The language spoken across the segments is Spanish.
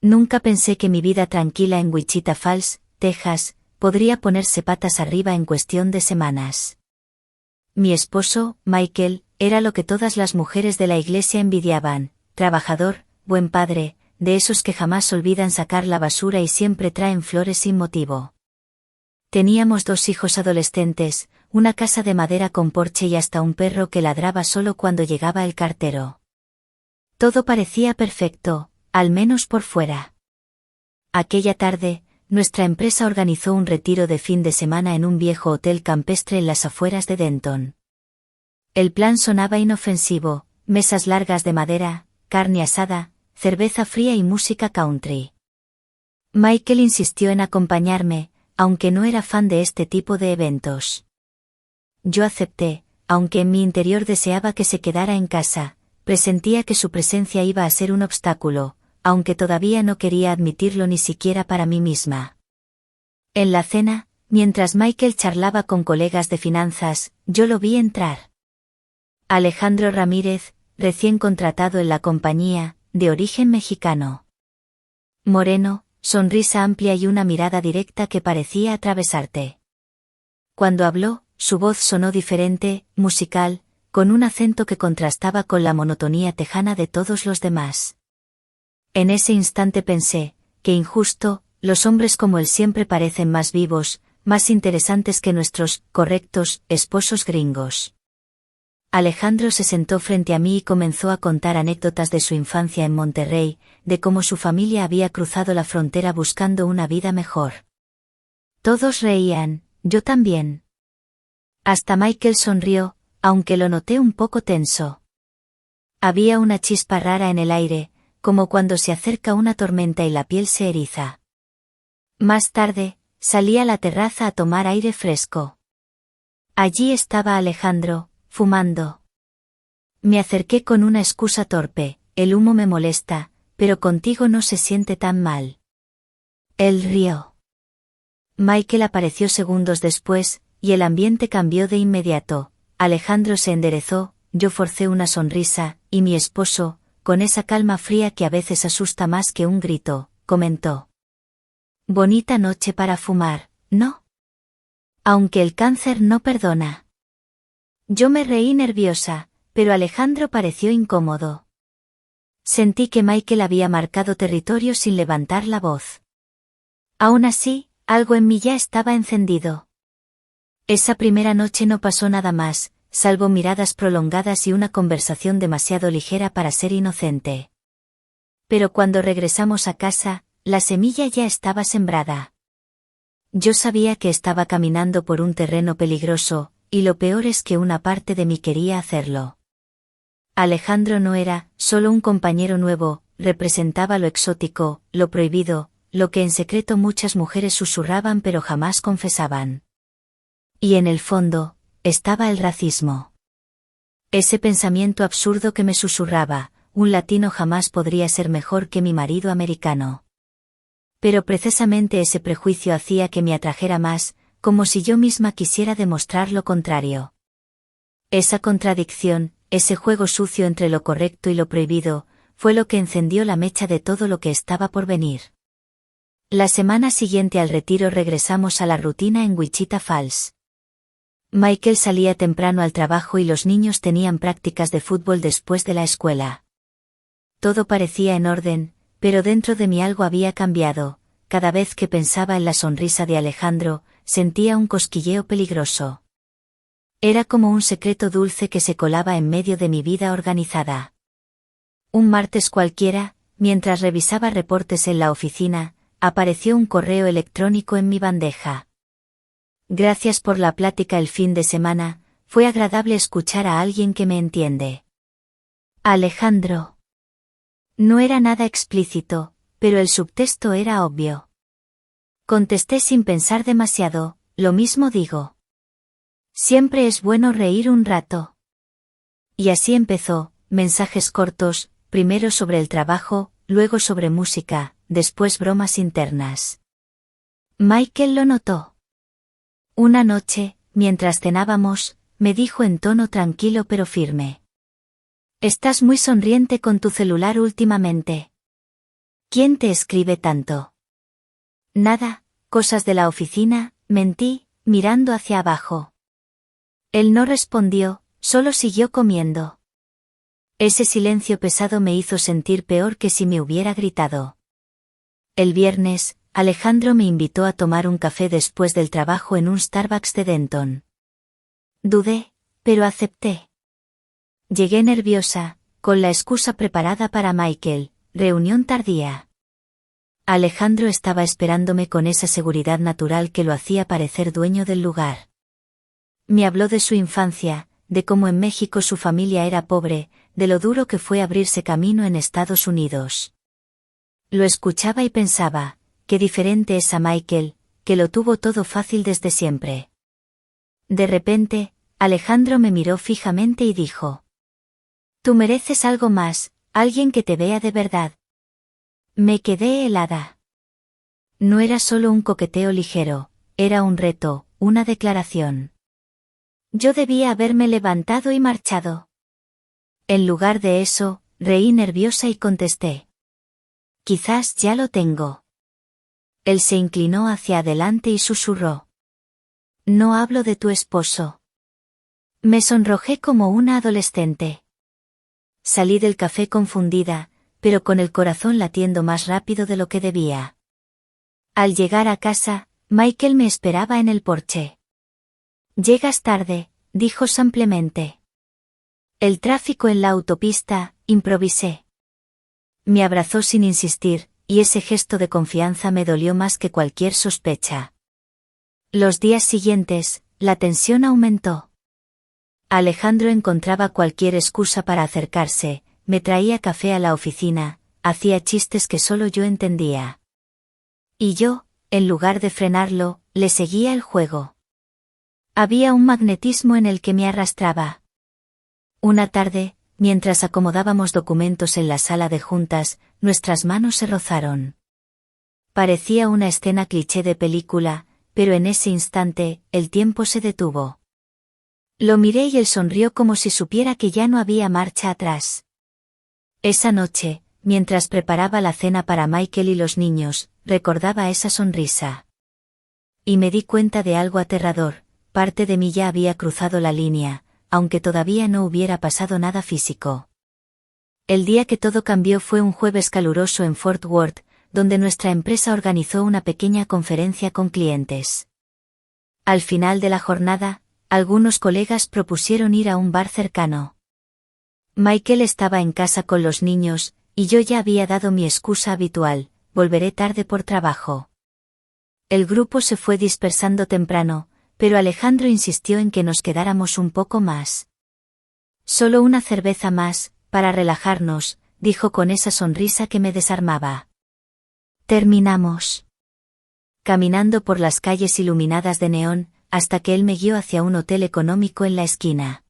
Nunca pensé que mi vida tranquila en Wichita Falls, Texas, podría ponerse patas arriba en cuestión de semanas. Mi esposo, Michael, era lo que todas las mujeres de la iglesia envidiaban: trabajador, buen padre, de esos que jamás olvidan sacar la basura y siempre traen flores sin motivo. Teníamos 2 hijos adolescentes, una casa de madera con porche y hasta un perro que ladraba solo cuando llegaba el cartero. Todo parecía perfecto, al menos por fuera. Aquella tarde, nuestra empresa organizó un retiro de fin de semana en un viejo hotel campestre en las afueras de Denton. El plan sonaba inofensivo: mesas largas de madera, carne asada, cerveza fría y música country. Michael insistió en acompañarme, aunque no era fan de este tipo de eventos. Yo acepté, aunque en mi interior deseaba que se quedara en casa. Presentía que su presencia iba a ser un obstáculo, aunque todavía no quería admitirlo ni siquiera para mí misma. En la cena, mientras Michael charlaba con colegas de finanzas, yo lo vi entrar. Alejandro Ramírez, recién contratado en la compañía, de origen mexicano. Moreno, sonrisa amplia y una mirada directa que parecía atravesarte. Cuando habló, su voz sonó diferente, musical, con un acento que contrastaba con la monotonía tejana de todos los demás. En ese instante pensé, qué injusto, los hombres como él siempre parecen más vivos, más interesantes que nuestros correctos esposos gringos. Alejandro se sentó frente a mí y comenzó a contar anécdotas de su infancia en Monterrey, de cómo su familia había cruzado la frontera buscando una vida mejor. Todos reían, yo también. Hasta Michael sonrió, aunque lo noté un poco tenso. Había una chispa rara en el aire, como cuando se acerca una tormenta y la piel se eriza. Más tarde, salí a la terraza a tomar aire fresco. Allí estaba Alejandro, fumando. Me acerqué con una excusa torpe: el humo me molesta, pero contigo no se siente tan mal. Él rió. Michael apareció segundos después, y el ambiente cambió de inmediato. Alejandro se enderezó, yo forcé una sonrisa, y mi esposo, con esa calma fría que a veces asusta más que un grito, comentó: bonita noche para fumar, ¿no? Aunque el cáncer no perdona. Yo me reí nerviosa, pero Alejandro pareció incómodo. Sentí que Michael había marcado territorio sin levantar la voz. Aún así, algo en mí ya estaba encendido. Esa primera noche no pasó nada más, salvo miradas prolongadas y una conversación demasiado ligera para ser inocente. Pero cuando regresamos a casa, la semilla ya estaba sembrada. Yo sabía que estaba caminando por un terreno peligroso, y lo peor es que una parte de mí quería hacerlo. Alejandro no era solo un compañero nuevo, representaba lo exótico, lo prohibido, lo que en secreto muchas mujeres susurraban pero jamás confesaban. Y en el fondo, estaba el racismo. Ese pensamiento absurdo que me susurraba: un latino jamás podría ser mejor que mi marido americano. Pero precisamente ese prejuicio hacía que me atrajera más, como si yo misma quisiera demostrar lo contrario. Esa contradicción, ese juego sucio entre lo correcto y lo prohibido, fue lo que encendió la mecha de todo lo que estaba por venir. La semana siguiente al retiro regresamos a la rutina en Wichita Falls. Michael salía temprano al trabajo y los niños tenían prácticas de fútbol después de la escuela. Todo parecía en orden, pero dentro de mí algo había cambiado. Cada vez que pensaba en la sonrisa de Alejandro, sentía un cosquilleo peligroso. Era como un secreto dulce que se colaba en medio de mi vida organizada. Un martes cualquiera, mientras revisaba reportes en la oficina, apareció un correo electrónico en mi bandeja. Gracias por la plática el fin de semana, fue agradable escuchar a alguien que me entiende. Alejandro. No era nada explícito, pero el subtexto era obvio. Contesté sin pensar demasiado: lo mismo digo. Siempre es bueno reír un rato. Y así empezó: mensajes cortos, primero sobre el trabajo, luego sobre música, después bromas internas. Michael lo notó. Una noche, mientras cenábamos, me dijo en tono tranquilo pero firme: estás muy sonriente con tu celular últimamente. ¿Quién te escribe tanto? Nada, cosas de la oficina, mentí, mirando hacia abajo. Él no respondió, solo siguió comiendo. Ese silencio pesado me hizo sentir peor que si me hubiera gritado. El viernes, Alejandro me invitó a tomar un café después del trabajo en un Starbucks de Denton. Dudé, pero acepté. Llegué nerviosa, con la excusa preparada para Michael, reunión tardía. Alejandro estaba esperándome con esa seguridad natural que lo hacía parecer dueño del lugar. Me habló de su infancia, de cómo en México su familia era pobre, de lo duro que fue abrirse camino en Estados Unidos. Lo escuchaba y pensaba, qué diferente es a Michael, que lo tuvo todo fácil desde siempre. De repente, Alejandro me miró fijamente y dijo: Tú mereces algo más, alguien que te vea de verdad. Me quedé helada. No era solo un coqueteo ligero, era un reto, una declaración. Yo debía haberme levantado y marchado. En lugar de eso, reí nerviosa y contesté: Quizás ya lo tengo. Él se inclinó hacia adelante y susurró: No hablo de tu esposo. Me sonrojé como una adolescente. Salí del café confundida, pero con el corazón latiendo más rápido de lo que debía. Al llegar a casa, Michael me esperaba en el porche. Llegas tarde, dijo simplemente. El tráfico en la autopista, improvisé. Me abrazó sin insistir, y ese gesto de confianza me dolió más que cualquier sospecha. Los días siguientes, la tensión aumentó. Alejandro encontraba cualquier excusa para acercarse, me traía café a la oficina, hacía chistes que solo yo entendía. Y yo, en lugar de frenarlo, le seguía el juego. Había un magnetismo en el que me arrastraba. Una tarde, mientras acomodábamos documentos en la sala de juntas, nuestras manos se rozaron. Parecía una escena cliché de película, pero en ese instante, el tiempo se detuvo. Lo miré y él sonrió como si supiera que ya no había marcha atrás. Esa noche, mientras preparaba la cena para Michael y los niños, recordaba esa sonrisa. Y me di cuenta de algo aterrador, parte de mí ya había cruzado la línea, aunque todavía no hubiera pasado nada físico. El día que todo cambió fue un jueves caluroso en Fort Worth, donde nuestra empresa organizó una pequeña conferencia con clientes. Al final de la jornada, algunos colegas propusieron ir a un bar cercano. Michael estaba en casa con los niños, y yo ya había dado mi excusa habitual: volveré tarde por trabajo. El grupo se fue dispersando temprano, pero Alejandro insistió en que nos quedáramos un poco más. Solo una cerveza más, para relajarnos, dijo con esa sonrisa que me desarmaba. Terminamos. Caminando por las calles iluminadas de neón, hasta que él me guió hacia un hotel económico en la esquina.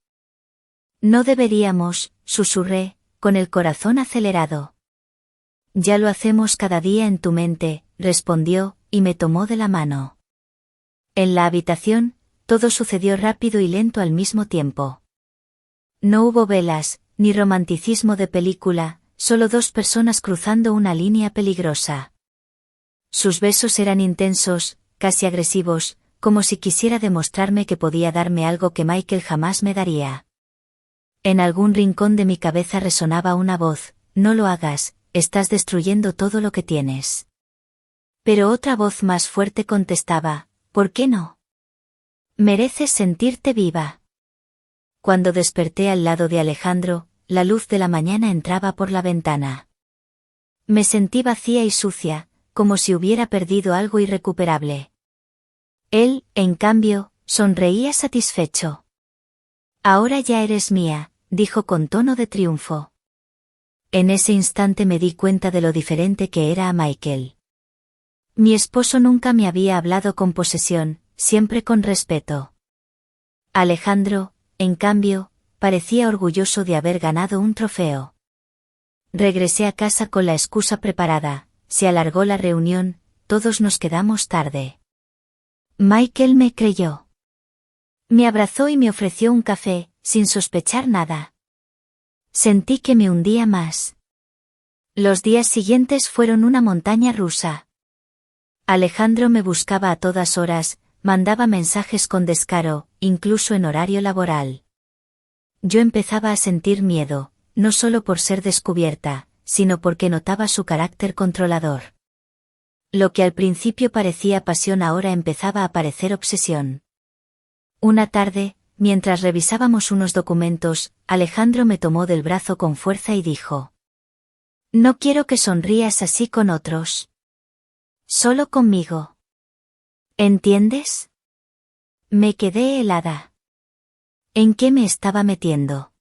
No deberíamos, susurré, con el corazón acelerado. Ya lo hacemos cada día en tu mente, respondió, y me tomó de la mano. En la habitación, todo sucedió rápido y lento al mismo tiempo. No hubo velas, ni romanticismo de película, solo dos personas cruzando una línea peligrosa. Sus besos eran intensos, casi agresivos, como si quisiera demostrarme que podía darme algo que Michael jamás me daría. En algún rincón de mi cabeza resonaba una voz: no lo hagas, estás destruyendo todo lo que tienes. Pero otra voz más fuerte contestaba: ¿por qué no? Mereces sentirte viva. Cuando desperté al lado de Alejandro, la luz de la mañana entraba por la ventana. Me sentí vacía y sucia, como si hubiera perdido algo irrecuperable. Él, en cambio, sonreía satisfecho. Ahora ya eres mía, dijo con tono de triunfo. En ese instante me di cuenta de lo diferente que era a Michael. Mi esposo nunca me había hablado con posesión, siempre con respeto. Alejandro, en cambio, parecía orgulloso de haber ganado un trofeo. Regresé a casa con la excusa preparada, se alargó la reunión, todos nos quedamos tarde. Michael me creyó. Me abrazó y me ofreció un café, sin sospechar nada. Sentí que me hundía más. Los días siguientes fueron una montaña rusa. Alejandro me buscaba a todas horas, mandaba mensajes con descaro, incluso en horario laboral. Yo empezaba a sentir miedo, no solo por ser descubierta, sino porque notaba su carácter controlador. Lo que al principio parecía pasión ahora empezaba a parecer obsesión. Una tarde, mientras revisábamos unos documentos, Alejandro me tomó del brazo con fuerza y dijo: «No quiero que sonrías así con otros. Solo conmigo. ¿Entiendes?». Me quedé helada. ¿En qué me estaba metiendo?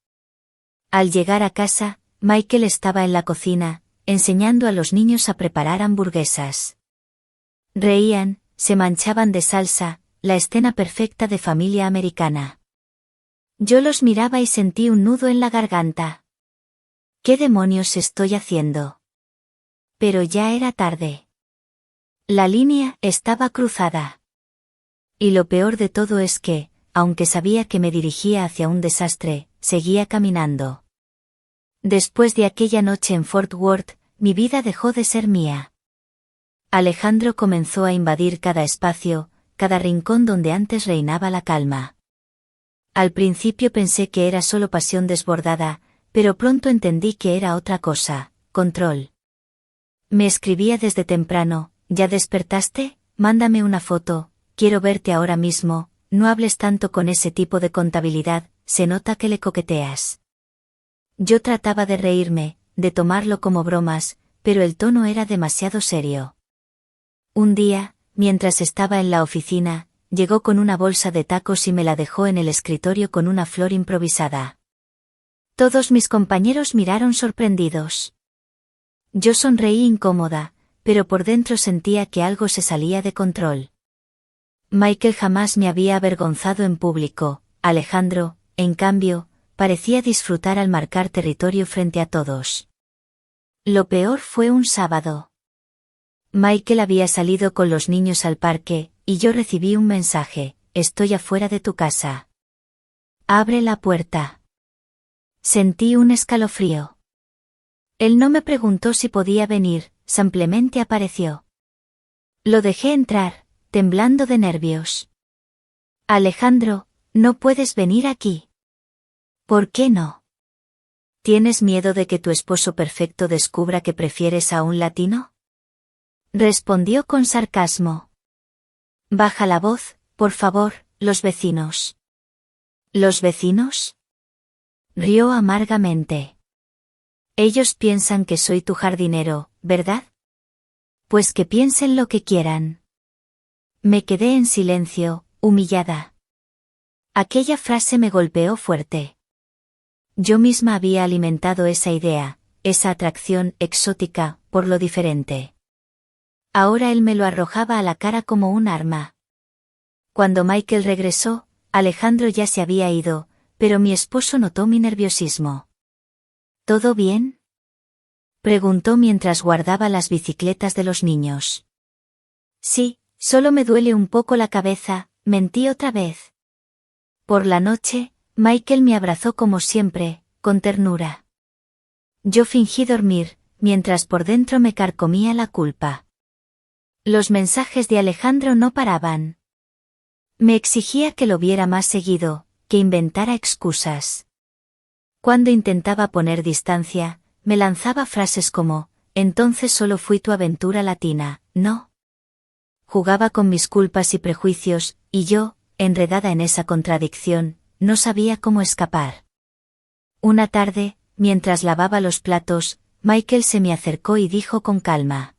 Al llegar a casa, Michael estaba en la cocina, enseñando a los niños a preparar hamburguesas. Reían, se manchaban de salsa, la escena perfecta de familia americana. Yo los miraba y sentí un nudo en la garganta. ¿Qué demonios estoy haciendo? Pero ya era tarde. La línea estaba cruzada. Y lo peor de todo es que, aunque sabía que me dirigía hacia un desastre, seguía caminando. Después de aquella noche en Fort Worth, mi vida dejó de ser mía. Alejandro comenzó a invadir cada espacio, cada rincón donde antes reinaba la calma. Al principio pensé que era solo pasión desbordada, pero pronto entendí que era otra cosa: control. Me escribía desde temprano: «¿Ya despertaste? Mándame una foto, quiero verte ahora mismo, no hables tanto con ese tipo de contabilidad, se nota que le coqueteas». Yo trataba de reírme, de tomarlo como bromas, pero el tono era demasiado serio. Un día, mientras estaba en la oficina, llegó con una bolsa de tacos y me la dejó en el escritorio con una flor improvisada. Todos mis compañeros miraron sorprendidos. Yo sonreí incómoda, pero por dentro sentía que algo se salía de control. Michael jamás me había avergonzado en público, Alejandro, en cambio, parecía disfrutar al marcar territorio frente a todos. Lo peor fue un sábado. Michael había salido con los niños al parque, y yo recibí un mensaje: «Estoy afuera de tu casa. Abre la puerta». Sentí un escalofrío. Él no me preguntó si podía venir, simplemente apareció. Lo dejé entrar, temblando de nervios. «Alejandro, no puedes venir aquí». «¿Por qué no? ¿Tienes miedo de que tu esposo perfecto descubra que prefieres a un latino?», respondió con sarcasmo. «Baja la voz, por favor, los vecinos». «¿Los vecinos?», rió amargamente. «Ellos piensan que soy tu jardinero, ¿verdad? Pues que piensen lo que quieran». Me quedé en silencio, humillada. Aquella frase me golpeó fuerte. Yo misma había alimentado esa idea, esa atracción exótica, por lo diferente. Ahora él me lo arrojaba a la cara como un arma. Cuando Michael regresó, Alejandro ya se había ido, pero mi esposo notó mi nerviosismo. «¿Todo bien?», preguntó mientras guardaba las bicicletas de los niños. «Sí, solo me duele un poco la cabeza», mentí otra vez. Por la noche, Michael me abrazó como siempre, con ternura. Yo fingí dormir, mientras por dentro me carcomía la culpa. Los mensajes de Alejandro no paraban. Me exigía que lo viera más seguido, que inventara excusas. Cuando intentaba poner distancia, me lanzaba frases como: «Entonces solo fui tu aventura latina, ¿no?». Jugaba con mis culpas y prejuicios, y yo, enredada en esa contradicción, no sabía cómo escapar. Una tarde, mientras lavaba los platos, Michael se me acercó y dijo con calma: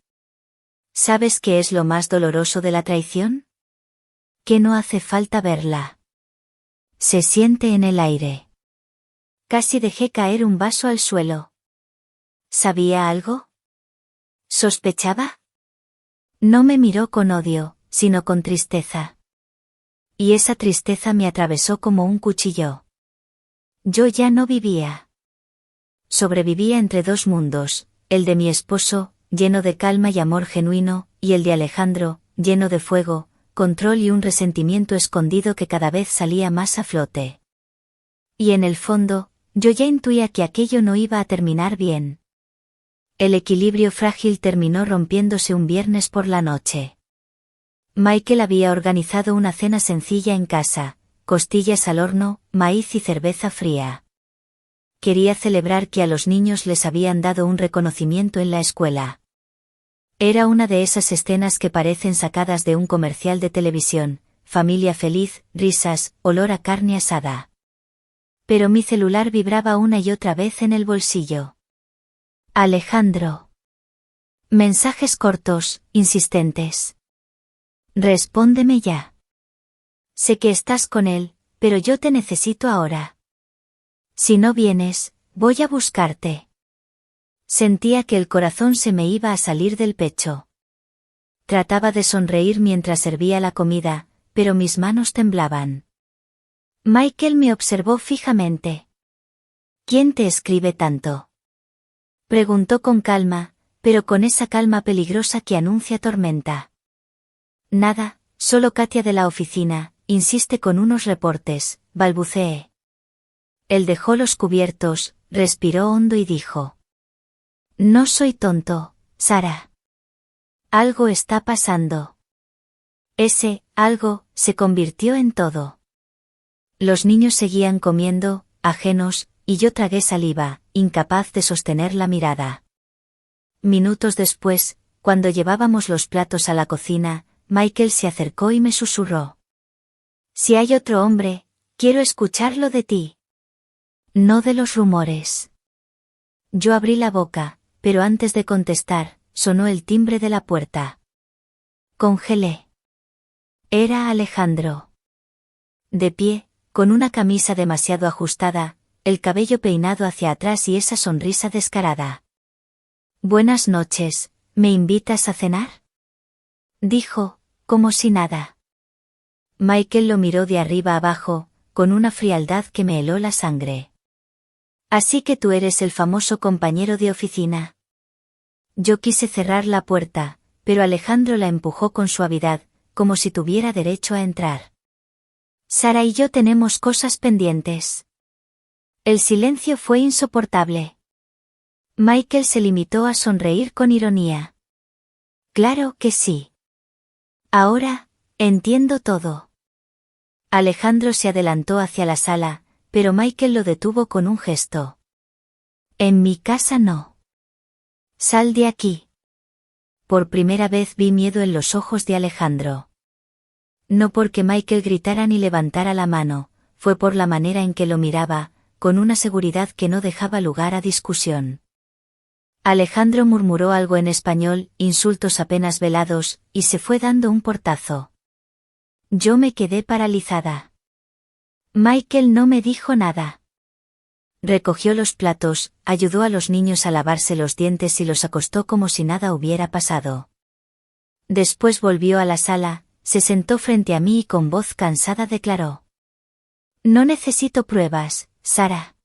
«¿Sabes qué es lo más doloroso de la traición? Que no hace falta verla. Se siente en el aire». Casi dejé caer un vaso al suelo. ¿Sabía algo? ¿Sospechaba? No me miró con odio, sino con tristeza. Y esa tristeza me atravesó como un cuchillo. Yo ya no vivía. Sobrevivía entre dos mundos, el de mi esposo, lleno de calma y amor genuino, y el de Alejandro, lleno de fuego, control y un resentimiento escondido que cada vez salía más a flote. Y en el fondo, yo ya intuía que aquello no iba a terminar bien. El equilibrio frágil terminó rompiéndose un viernes por la noche. Michael había organizado una cena sencilla en casa, costillas al horno, maíz y cerveza fría. Quería celebrar que a los niños les habían dado un reconocimiento en la escuela. Era una de esas escenas que parecen sacadas de un comercial de televisión, familia feliz, risas, olor a carne asada. Pero mi celular vibraba una y otra vez en el bolsillo. Alejandro. Mensajes cortos, insistentes. Respóndeme ya. Sé que estás con él, pero yo te necesito ahora. Si no vienes, voy a buscarte. Sentía que el corazón se me iba a salir del pecho. Trataba de sonreír mientras servía la comida, pero mis manos temblaban. Michael me observó fijamente. ¿Quién te escribe tanto? Preguntó con calma, pero con esa calma peligrosa que anuncia tormenta. Nada, solo Katia de la oficina, insiste con unos reportes, balbuceé. Él dejó los cubiertos, respiró hondo y dijo. No soy tonto, Sara. Algo está pasando. Ese, algo, se convirtió en todo. Los niños seguían comiendo, ajenos, y yo tragué saliva, incapaz de sostener la mirada. Minutos después, cuando llevábamos los platos a la cocina, Michael se acercó y me susurró. Si hay otro hombre, quiero escucharlo de ti. No de los rumores. Yo abrí la boca, pero antes de contestar, sonó el timbre de la puerta. Congelé. Era Alejandro. De pie, con una camisa demasiado ajustada, el cabello peinado hacia atrás y esa sonrisa descarada. Buenas noches, ¿me invitas a cenar? Dijo, como si nada. Michael lo miró de arriba abajo, con una frialdad que me heló la sangre. Así que tú eres el famoso compañero de oficina. Yo quise cerrar la puerta, pero Alejandro la empujó con suavidad, como si tuviera derecho a entrar. Sara y yo tenemos cosas pendientes. El silencio fue insoportable. Michael se limitó a sonreír con ironía. Claro que sí. Ahora, entiendo todo. Alejandro se adelantó hacia la sala, pero Michael lo detuvo con un gesto. En mi casa no. Sal de aquí. Por primera vez vi miedo en los ojos de Alejandro. No porque Michael gritara ni levantara la mano, fue por la manera en que lo miraba, con una seguridad que no dejaba lugar a discusión. Alejandro murmuró algo en español, insultos apenas velados, y se fue dando un portazo. Yo me quedé paralizada. Michael no me dijo nada. Recogió los platos, ayudó a los niños a lavarse los dientes y los acostó como si nada hubiera pasado. Después volvió a la sala, se sentó frente a mí y con voz cansada declaró. No necesito pruebas, Sara.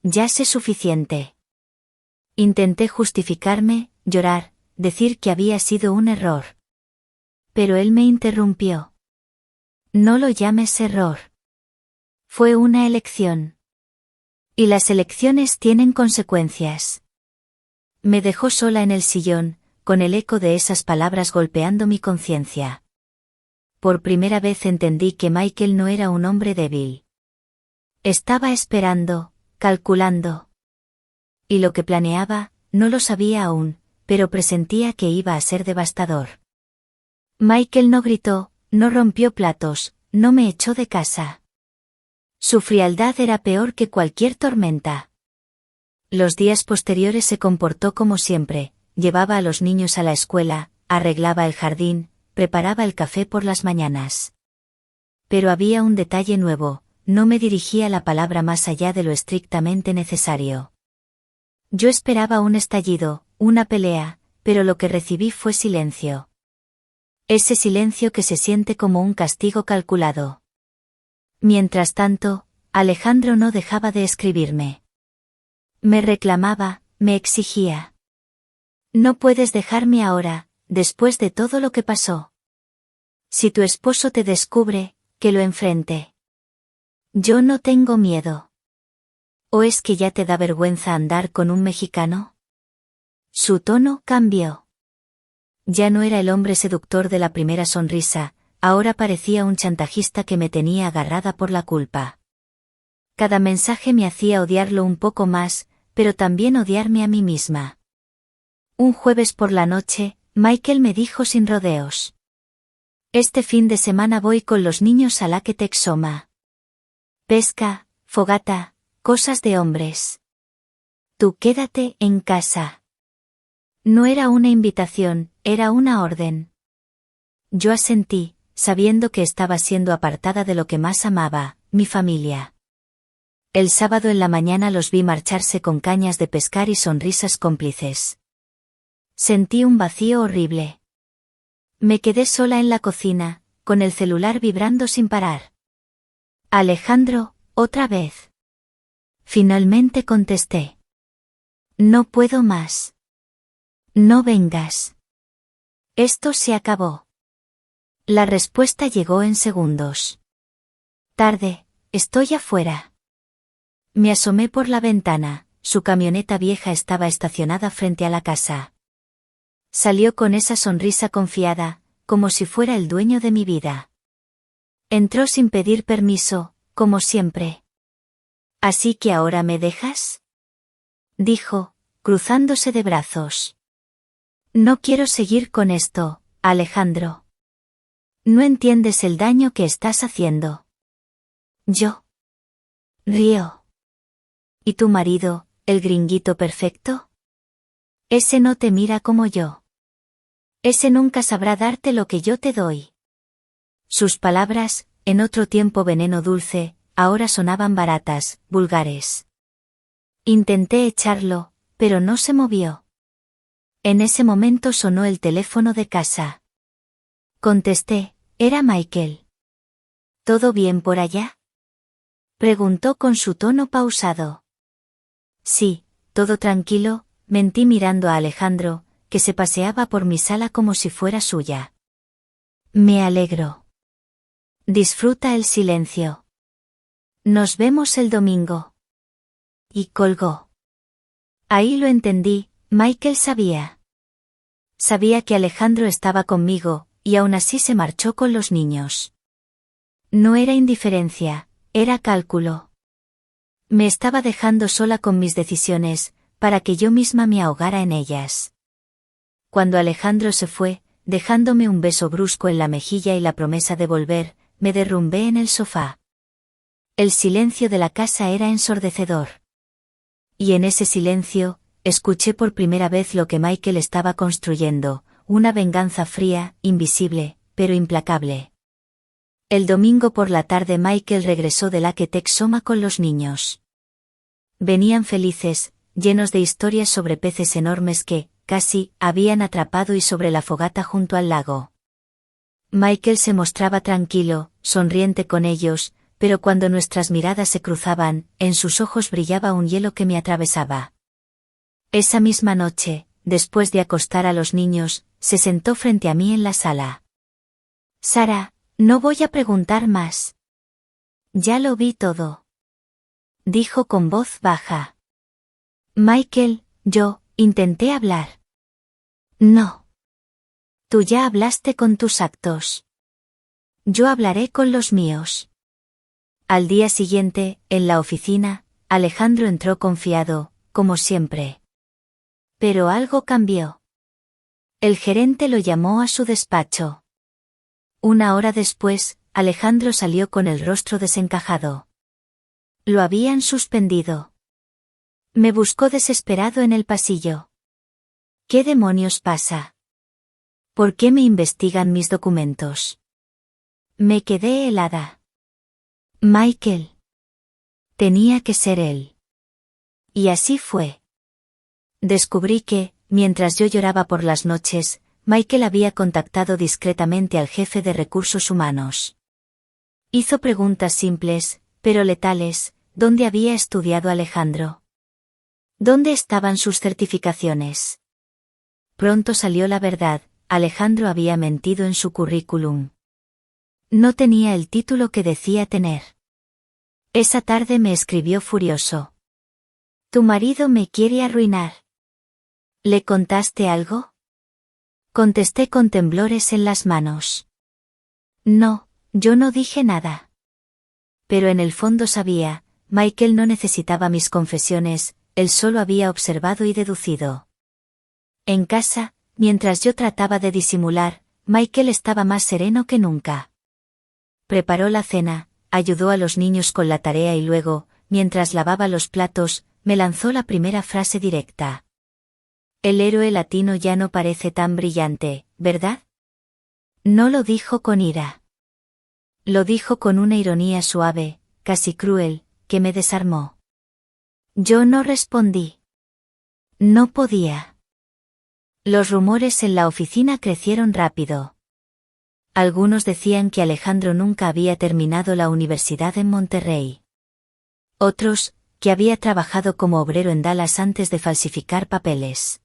Ya sé suficiente. Intenté justificarme, llorar, decir que había sido un error. Pero él me interrumpió. No lo llames error. Fue una elección. Y las elecciones tienen consecuencias. Me dejó sola en el sillón, con el eco de esas palabras golpeando mi conciencia. Por primera vez entendí que Michael no era un hombre débil. Estaba esperando, calculando. Y lo que planeaba, no lo sabía aún, pero presentía que iba a ser devastador. Michael no gritó, no rompió platos, no me echó de casa. Su frialdad era peor que cualquier tormenta. Los días posteriores se comportó como siempre, llevaba a los niños a la escuela, arreglaba el jardín, preparaba el café por las mañanas. Pero había un detalle nuevo, no me dirigía la palabra más allá de lo estrictamente necesario. Yo esperaba un estallido, una pelea, pero lo que recibí fue silencio. Ese silencio que se siente como un castigo calculado. Mientras tanto, Alejandro no dejaba de escribirme. Me reclamaba, me exigía. No puedes dejarme ahora, después de todo lo que pasó. Si tu esposo te descubre, que lo enfrente. Yo no tengo miedo. ¿O es que ya te da vergüenza andar con un mexicano? Su tono cambió. Ya no era el hombre seductor de la primera sonrisa, ahora parecía un chantajista que me tenía agarrada por la culpa. Cada mensaje me hacía odiarlo un poco más, pero también odiarme a mí misma. Un jueves por la noche, Michael me dijo sin rodeos: este fin de semana voy con los niños a Lake Texoma. Pesca, fogata, cosas de hombres. Tú quédate en casa. No era una invitación, era una orden. Yo asentí, sabiendo que estaba siendo apartada de lo que más amaba, mi familia. El sábado en la mañana los vi marcharse con cañas de pescar y sonrisas cómplices. Sentí un vacío horrible. Me quedé sola en la cocina, con el celular vibrando sin parar. Alejandro, otra vez. Finalmente contesté. No puedo más. No vengas. Esto se acabó. La respuesta llegó en segundos. Tarde, estoy afuera. Me asomé por la ventana, su camioneta vieja estaba estacionada frente a la casa. Salió con esa sonrisa confiada, como si fuera el dueño de mi vida. Entró sin pedir permiso, como siempre. ¿Así que ahora me dejas?, dijo, cruzándose de brazos. No quiero seguir con esto, Alejandro. No entiendes el daño que estás haciendo. Yo. Río. ¿Y tu marido, el gringuito perfecto? Ese no te mira como yo. Ese nunca sabrá darte lo que yo te doy. Sus palabras, en otro tiempo veneno dulce, ahora sonaban baratas, vulgares. Intenté echarlo, pero no se movió. En ese momento sonó el teléfono de casa. Contesté, era Michael. ¿Todo bien por allá?, preguntó con su tono pausado. Sí, todo tranquilo, mentí mirando a Alejandro, que se paseaba por mi sala como si fuera suya. Me alegro. Disfruta el silencio. Nos vemos el domingo. Y colgó. Ahí lo entendí, Michael sabía. Sabía que Alejandro estaba conmigo, y aún así se marchó con los niños. No era indiferencia, era cálculo. Me estaba dejando sola con mis decisiones, para que yo misma me ahogara en ellas. Cuando Alejandro se fue, dejándome un beso brusco en la mejilla y la promesa de volver, me derrumbé en el sofá. El silencio de la casa era ensordecedor. Y en ese silencio, escuché por primera vez lo que Michael estaba construyendo, una venganza fría, invisible, pero implacable. El domingo por la tarde Michael regresó de Lake Texoma con los niños. Venían felices, llenos de historias sobre peces enormes que, casi, habían atrapado y sobre la fogata junto al lago. Michael se mostraba tranquilo, sonriente con ellos, pero cuando nuestras miradas se cruzaban, en sus ojos brillaba un hielo que me atravesaba. Esa misma noche, después de acostar a los niños, se sentó frente a mí en la sala. Sara, no voy a preguntar más. Ya lo vi todo, dijo con voz baja. Michael, yo, intenté hablar. No. Tú ya hablaste con tus actos. Yo hablaré con los míos. Al día siguiente, en la oficina, Alejandro entró confiado, como siempre. Pero algo cambió. El gerente lo llamó a su despacho. Una hora después, Alejandro salió con el rostro desencajado. Lo habían suspendido. Me buscó desesperado en el pasillo. ¿Qué demonios pasa? ¿Por qué me investigan mis documentos? Me quedé helada. Michael. Tenía que ser él. Y así fue. Descubrí que, mientras yo lloraba por las noches, Michael había contactado discretamente al jefe de recursos humanos. Hizo preguntas simples, pero letales: ¿dónde había estudiado Alejandro? ¿Dónde estaban sus certificaciones? Pronto salió la verdad: Alejandro había mentido en su currículum. No tenía el título que decía tener. Esa tarde me escribió furioso. Tu marido me quiere arruinar. ¿Le contaste algo? Contesté con temblores en las manos. No, yo no dije nada. Pero en el fondo sabía, Michael no necesitaba mis confesiones, él solo había observado y deducido. En casa, mientras yo trataba de disimular, Michael estaba más sereno que nunca. Preparó la cena, ayudó a los niños con la tarea y luego, mientras lavaba los platos, me lanzó la primera frase directa. El héroe latino ya no parece tan brillante, ¿verdad? No lo dijo con ira. Lo dijo con una ironía suave, casi cruel, que me desarmó. Yo no respondí. No podía. Los rumores en la oficina crecieron rápido. Algunos decían que Alejandro nunca había terminado la universidad en Monterrey. Otros, que había trabajado como obrero en Dallas antes de falsificar papeles.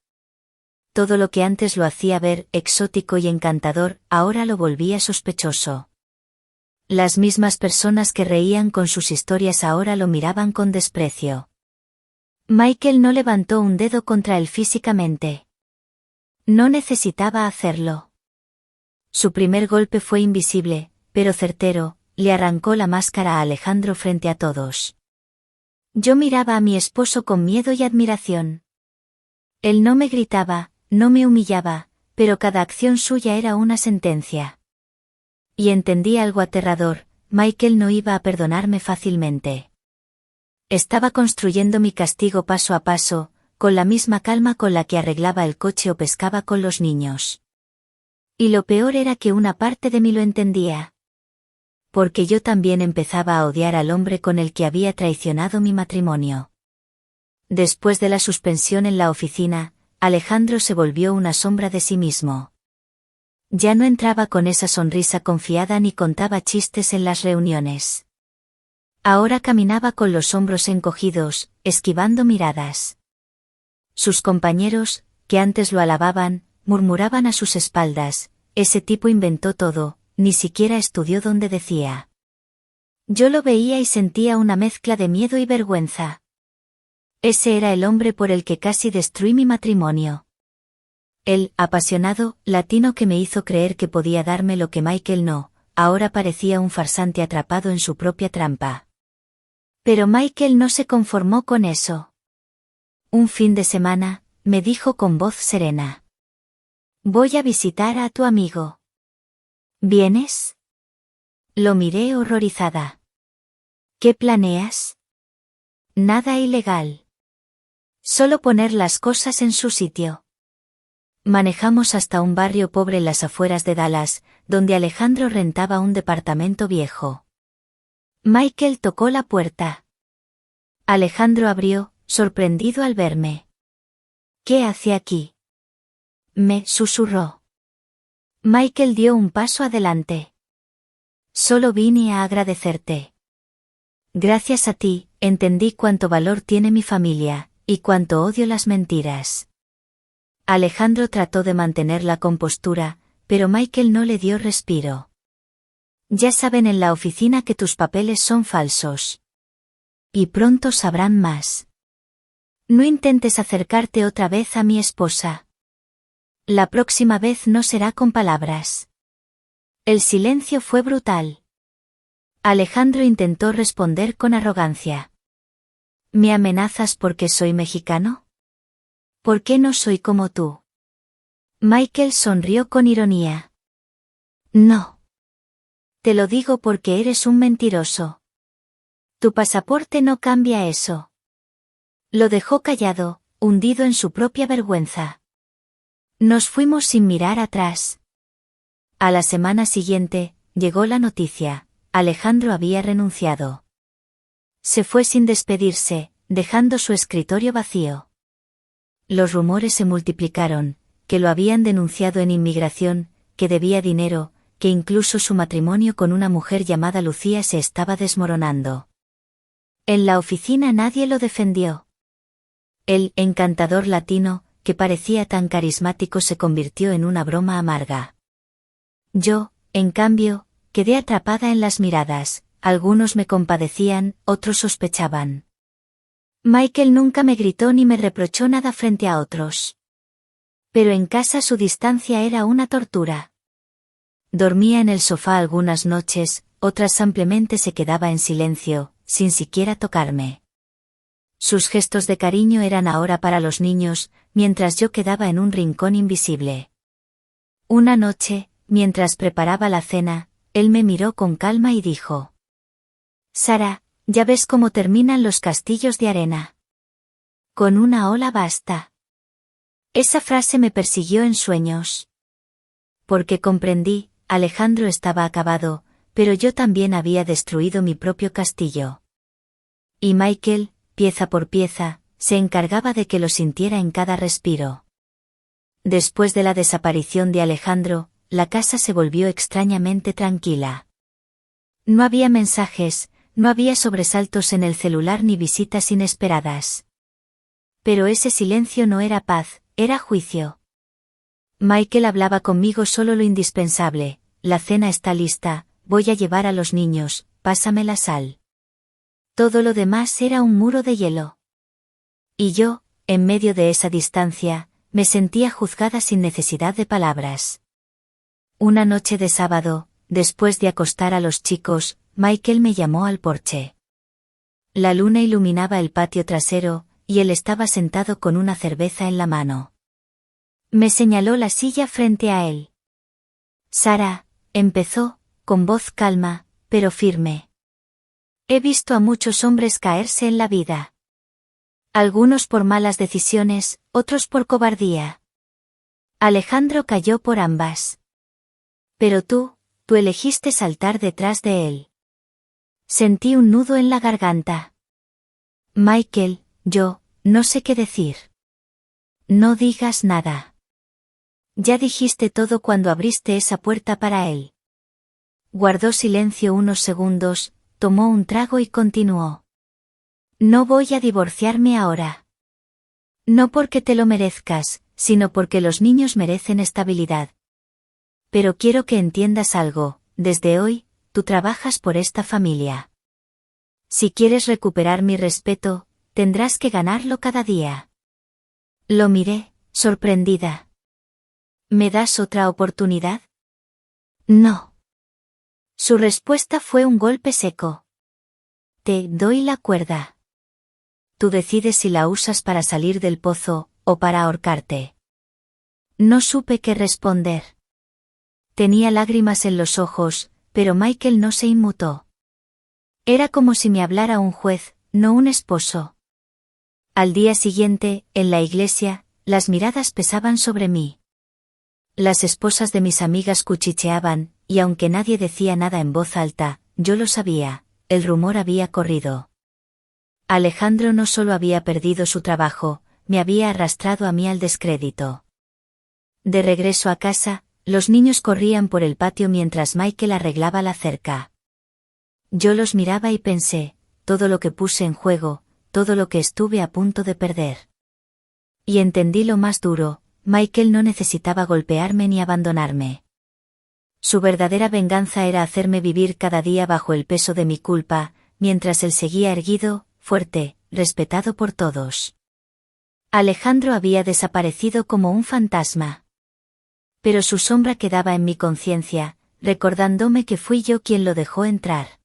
Todo lo que antes lo hacía ver exótico y encantador, ahora lo volvía sospechoso. Las mismas personas que reían con sus historias ahora lo miraban con desprecio. Michael no levantó un dedo contra él físicamente. No necesitaba hacerlo. Su primer golpe fue invisible, pero certero, le arrancó la máscara a Alejandro frente a todos. Yo miraba a mi esposo con miedo y admiración. Él no me gritaba, no me humillaba, pero cada acción suya era una sentencia. Y entendí algo aterrador, Michael no iba a perdonarme fácilmente. Estaba construyendo mi castigo paso a paso, con la misma calma con la que arreglaba el coche o pescaba con los niños. Y lo peor era que una parte de mí lo entendía. Porque yo también empezaba a odiar al hombre con el que había traicionado mi matrimonio. Después de la suspensión en la oficina, Alejandro se volvió una sombra de sí mismo. Ya no entraba con esa sonrisa confiada ni contaba chistes en las reuniones. Ahora caminaba con los hombros encogidos, esquivando miradas. Sus compañeros, que antes lo alababan, murmuraban a sus espaldas, ese tipo inventó todo, ni siquiera estudió donde decía. Yo lo veía y sentía una mezcla de miedo y vergüenza. Ese era el hombre por el que casi destruí mi matrimonio. El apasionado latino que me hizo creer que podía darme lo que Michael no, ahora parecía un farsante atrapado en su propia trampa. Pero Michael no se conformó con eso. Un fin de semana, me dijo con voz serena. Voy a visitar a tu amigo. ¿Vienes? Lo miré horrorizada. ¿Qué planeas? Nada ilegal. Solo poner las cosas en su sitio. Manejamos hasta un barrio pobre en las afueras de Dallas, donde Alejandro rentaba un departamento viejo. Michael tocó la puerta. Alejandro abrió, sorprendido al verme. ¿Qué hace aquí? Me susurró. Michael dio un paso adelante. Solo vine a agradecerte. Gracias a ti, entendí cuánto valor tiene mi familia, y cuánto odio las mentiras. Alejandro trató de mantener la compostura, pero Michael no le dio respiro. Ya saben en la oficina que tus papeles son falsos. Y pronto sabrán más. No intentes acercarte otra vez a mi esposa. La próxima vez no será con palabras. El silencio fue brutal. Alejandro intentó responder con arrogancia. ¿Me amenazas porque soy mexicano? ¿Por qué no soy como tú? Michael sonrió con ironía. No. Te lo digo porque eres un mentiroso. Tu pasaporte no cambia eso. Lo dejó callado, hundido en su propia vergüenza. Nos fuimos sin mirar atrás. A la semana siguiente, llegó la noticia, Alejandro había renunciado. Se fue sin despedirse, dejando su escritorio vacío. Los rumores se multiplicaron, que lo habían denunciado en inmigración, que debía dinero, que incluso su matrimonio con una mujer llamada Lucía se estaba desmoronando. En la oficina nadie lo defendió. El encantador latino, que parecía tan carismático, se convirtió en una broma amarga. Yo, en cambio, quedé atrapada en las miradas, algunos me compadecían, otros sospechaban. Michael nunca me gritó ni me reprochó nada frente a otros. Pero en casa su distancia era una tortura. Dormía en el sofá algunas noches, otras simplemente se quedaba en silencio, sin siquiera tocarme. Sus gestos de cariño eran ahora para los niños, mientras yo quedaba en un rincón invisible. Una noche, mientras preparaba la cena, él me miró con calma y dijo: Sara, ya ves cómo terminan los castillos de arena. Con una ola basta. Esa frase me persiguió en sueños. Porque comprendí, Alejandro estaba acabado, pero yo también había destruido mi propio castillo. Y Michael, pieza por pieza, se encargaba de que lo sintiera en cada respiro. Después de la desaparición de Alejandro, la casa se volvió extrañamente tranquila. No había mensajes, no había sobresaltos en el celular ni visitas inesperadas. Pero ese silencio no era paz, era juicio. Michael hablaba conmigo solo lo indispensable: la cena está lista, voy a llevar a los niños, pásame la sal. Todo lo demás era un muro de hielo. Y yo, en medio de esa distancia, me sentía juzgada sin necesidad de palabras. Una noche de sábado, después de acostar a los chicos, Michael me llamó al porche. La luna iluminaba el patio trasero, y él estaba sentado con una cerveza en la mano. Me señaló la silla frente a él. Sara, empezó, con voz calma, pero firme. He visto a muchos hombres caerse en la vida. Algunos por malas decisiones, otros por cobardía. Alejandro cayó por ambas. Pero tú elegiste saltar detrás de él. Sentí un nudo en la garganta. Michael, yo, no sé qué decir. No digas nada. Ya dijiste todo cuando abriste esa puerta para él. Guardó silencio unos segundos, tomó un trago y continuó. No voy a divorciarme ahora. No porque te lo merezcas, sino porque los niños merecen estabilidad. Pero quiero que entiendas algo: desde hoy, tú trabajas por esta familia. Si quieres recuperar mi respeto, tendrás que ganarlo cada día. Lo miré, sorprendida. ¿Me das otra oportunidad? No. Su respuesta fue un golpe seco. Te doy la cuerda. Tú decides si la usas para salir del pozo, o para ahorcarte. No supe qué responder. Tenía lágrimas en los ojos, pero Michael no se inmutó. Era como si me hablara un juez, no un esposo. Al día siguiente, en la iglesia, las miradas pesaban sobre mí. Las esposas de mis amigas cuchicheaban, y aunque nadie decía nada en voz alta, yo lo sabía: el rumor había corrido. Alejandro no solo había perdido su trabajo, me había arrastrado a mí al descrédito. De regreso a casa, los niños corrían por el patio mientras Michael arreglaba la cerca. Yo los miraba y pensé: todo lo que puse en juego, todo lo que estuve a punto de perder. Y entendí lo más duro: Michael no necesitaba golpearme ni abandonarme. Su verdadera venganza era hacerme vivir cada día bajo el peso de mi culpa, mientras él seguía erguido, fuerte, respetado por todos. Alejandro había desaparecido como un fantasma. Pero su sombra quedaba en mi conciencia, recordándome que fui yo quien lo dejó entrar.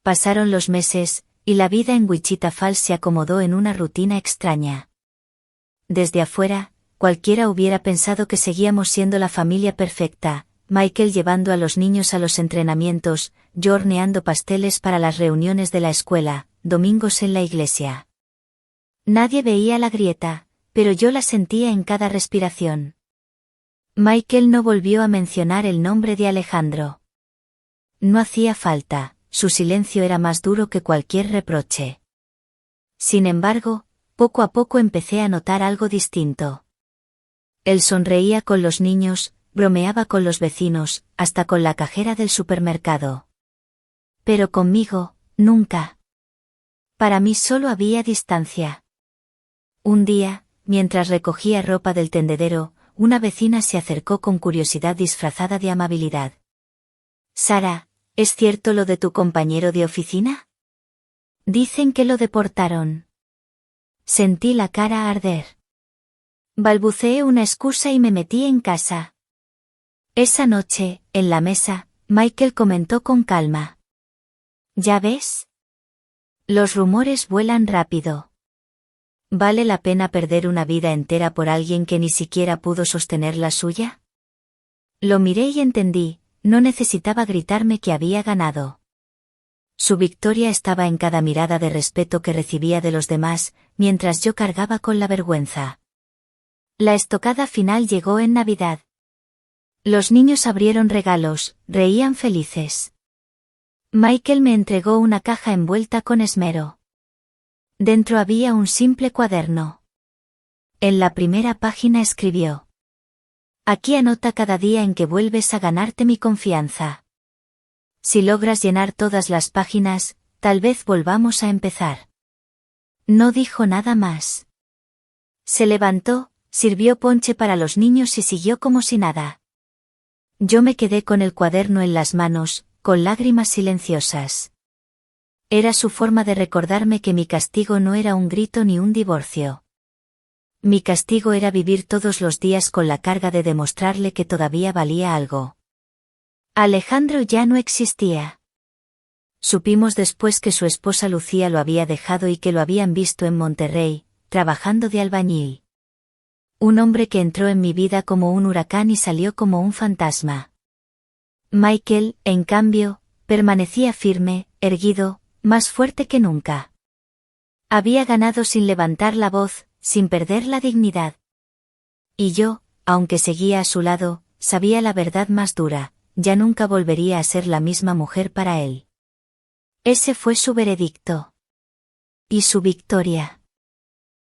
Pasaron los meses, y la vida en Wichita Falls se acomodó en una rutina extraña. Desde afuera, cualquiera hubiera pensado que seguíamos siendo la familia perfecta: Michael llevando a los niños a los entrenamientos, yo horneando pasteles para las reuniones de la escuela, domingos en la iglesia. Nadie veía la grieta, pero yo la sentía en cada respiración. Michael no volvió a mencionar el nombre de Alejandro. No hacía falta, su silencio era más duro que cualquier reproche. Sin embargo, poco a poco empecé a notar algo distinto. Él sonreía con los niños, bromeaba con los vecinos, hasta con la cajera del supermercado. Pero conmigo, nunca. Para mí solo había distancia. Un día, mientras recogía ropa del tendedero, una vecina se acercó con curiosidad disfrazada de amabilidad. Sara, ¿es cierto lo de tu compañero de oficina? Dicen que lo deportaron. Sentí la cara arder. Balbuceé una excusa y me metí en casa. Esa noche, en la mesa, Michael comentó con calma. ¿Ya ves? Los rumores vuelan rápido. ¿Vale la pena perder una vida entera por alguien que ni siquiera pudo sostener la suya? Lo miré y entendí, no necesitaba gritarme que había ganado. Su victoria estaba en cada mirada de respeto que recibía de los demás, mientras yo cargaba con la vergüenza. La estocada final llegó en Navidad. Los niños abrieron regalos, reían felices. Michael me entregó una caja envuelta con esmero. Dentro había un simple cuaderno. En la primera página escribió: Aquí anota cada día en que vuelves a ganarte mi confianza. Si logras llenar todas las páginas, tal vez volvamos a empezar. No dijo nada más. Se levantó, sirvió ponche para los niños y siguió como si nada. Yo me quedé con el cuaderno en las manos, con lágrimas silenciosas. Era su forma de recordarme que mi castigo no era un grito ni un divorcio. Mi castigo era vivir todos los días con la carga de demostrarle que todavía valía algo. Alejandro ya no existía. Supimos después que su esposa Lucía lo había dejado y que lo habían visto en Monterrey, trabajando de albañil. Un hombre que entró en mi vida como un huracán y salió como un fantasma. Michael, en cambio, permanecía firme, erguido, más fuerte que nunca. Había ganado sin levantar la voz, sin perder la dignidad. Y yo, aunque seguía a su lado, sabía la verdad más dura: ya nunca volvería a ser la misma mujer para él. Ese fue su veredicto. Y su victoria.